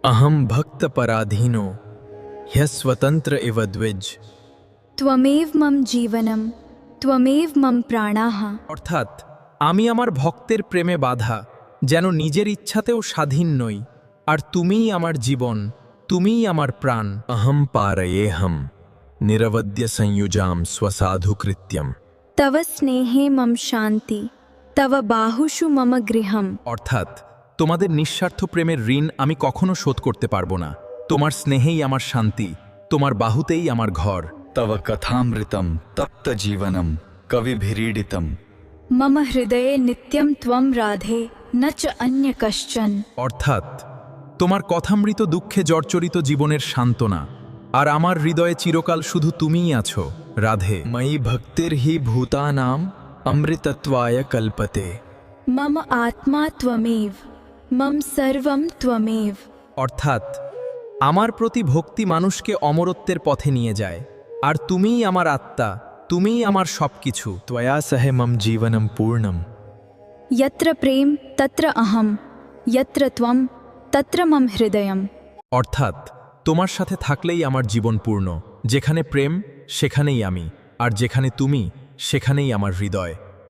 अहम भक्त पराधीनो ह्यस्वतंत्र इव द्विज। त्वमेव मम जीवनम त्वमेव मम प्राणाः। অর্থাৎ আমি আমার ভক্তের প্রেমে বাধা, যেন নিজের ইচ্ছাতেও স্বাধীন নই, আর তুমিই আমার জীবন, তুমিই আমার প্রাণ। अहम पारयेऽहं निरवद्य संयुजां स्वसाधुकृत्यम्। तव स्नेहे मम शांति तव बाहुषु मम गृहम्। অর্থাৎ তোমাদের নিঃস্বার্থ প্রেমের ঋণ আমি কখনো শোধ করতে পারবো না। তোমার স্নেহেই আমার শান্তি, তোমার বাহুতেই আমার ঘর। तव कथामृतं तप्तजीवनं कविभिरीडितम्। मम हृदये नित्यं त्वं राधे न च अन्य कश्चन। অর্থাৎ তোমার কথামৃত দুঃখে জর্জরিত জীবনের সান্ত্বনা, আর আমার হৃদয়ে চিরকাল শুধু তুমিই আছো, রাধে। मयि भक्तिर्हि भूतानाम् अमृतत्वाय कल्पते। मम आत्मा त्वमेव मम सर्वं त्वमेव। অর্থাৎ আমার প্রতি ভক্তি মানুষকে অমরত্বের পথে নিয়ে যায়, আর তুমিই আমার আত্মা, তুমিই আমার সবকিছু। त्वया सह मम जीवनं पूर्णम्। यत्र प्रेम तत्र अहम यत्र त्वं तत्र मम हृदयम्। অর্থাৎ তোমার সাথে থাকলেই আমার জীবন পূর্ণ, যেখানে প্রেম সেখানেই আমি, আর যেখানে তুমি সেখানেই আমার হৃদয়।